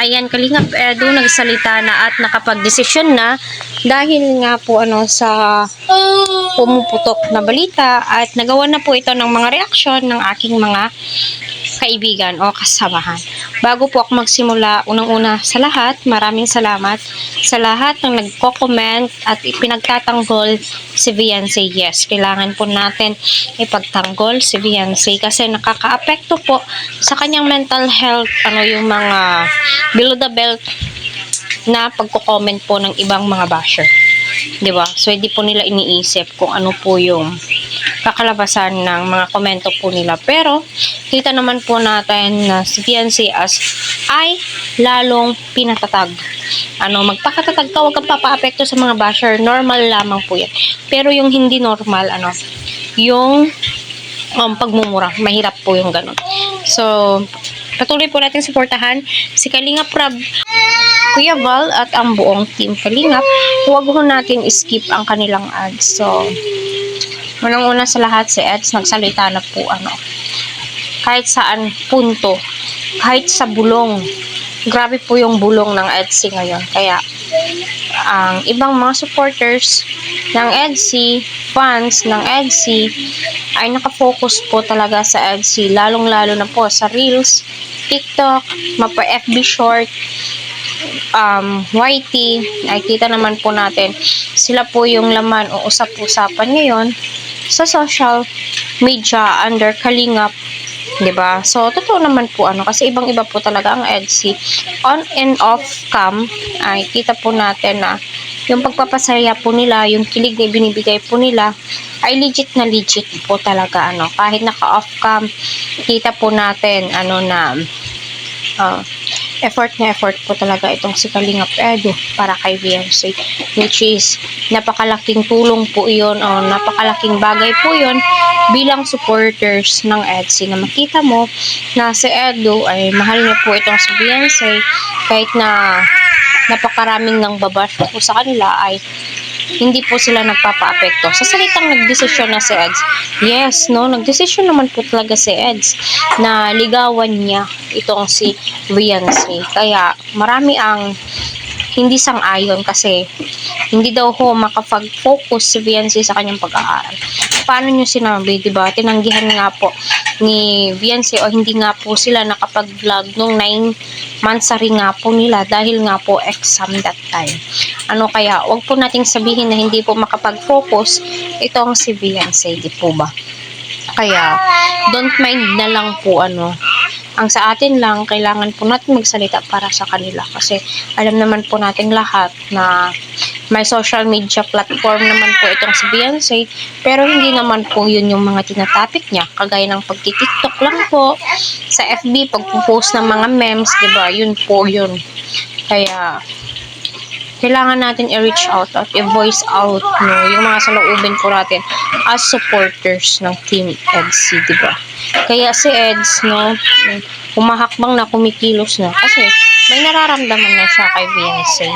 Ayan, Kalingap Edu nagsalita na at nakapagdesisyon na dahil nga po sa pumuputok na balita at nagawa na po ito ng mga reaksyon ng aking mga kaibigan o kasamahan. Bago po ako magsimula, unang-una sa lahat, maraming salamat sa lahat ng nagko-comment at ipinagtatanggol si Viancy. Yes, kailangan po natin ipagtanggol si Viancy kasi nakaka-apekto po sa kanyang mental health, yung mga below the belt na pagko-comment po ng ibang mga basher. 'Di ba? So hindi po nila iniisip kung ano po yung kakalabasan ng mga komento po nila. Pero kita naman po natin na si Viancy ay lalong pinatatag. Magpakatatag ka, huwag kang papaapekto sa mga basher. Normal lamang po yan. Pero yung hindi normal, yung pagmumura. Mahirap po yung ganun. So, patuloy po natin suportahan si Kalingap Rab, Kuya Val at ang buong team Kalingap. Huwag ho natin skip ang kanilang ads. So, unang-una sa lahat, si Eds nagsalita na po kahit saan punto, kahit sa bulong. Grabe po yung bulong ng Edsy ngayon. Kaya, ang ibang mga supporters ng Edsy, fans ng Edsy, ay nakafocus po talaga sa Edsy. Lalong-lalo na po sa Reels, TikTok, FB Short, YT, ay kita naman po natin. Sila po yung laman o usap-usapan ngayon sa social media under Kalingap. 'Di ba? So, totoo naman po kasi ibang-iba po talaga ang Edsy. On and off cam ay kita po natin na yung pagpapasaya po nila, yung kilig na binibigay po nila ay legit na legit po talaga kahit naka-off cam, kita po natin effort po talaga itong si Kalingap Edu para kay Viancy, which is napakalaking tulong po iyon o napakalaking bagay po iyon bilang supporters ng Edsy na makita mo na si Edu ay mahal niya po itong si Viancy kahit na napakaraming nang babash po sa kanila ay hindi po sila nagpapa-apekto. Sa salitang nagdesisyon na si Eds, yes, nagdesisyon naman po talaga si Eds na ligawan niya itong si Viancy. Kaya marami ang hindi sang-ayon kasi hindi daw makapag-focus si Viancy sa kanyang pag-aaral. Paano nyo sinabi, diba? Tinanggihan nga po ni Viancy o hindi nga po sila nakapag-vlog nung 9 monthsary nga po nila dahil nga po exam that time. Kaya wag po nating sabihin na hindi po makapag-focus itong si Viancy, di po ba? Kaya don't mind na lang po ang sa atin lang, kailangan po natin magsalita para sa kanila kasi alam naman po natin lahat na may social media platform naman po itong si Viancy, pero hindi naman po yun yung mga tinatapik niya, kagaya ng pagti-TikTok lang po, sa FB, pagpo-post ng mga memes, diba? Yun po yun. Kaya kailangan natin i-reach out at i-voice out yung mga saloobin po natin as supporters ng Team Edsy, diba? Kaya si Eds, humahakbang na, kumikilos na kasi may nararamdaman na siya kay Viancy.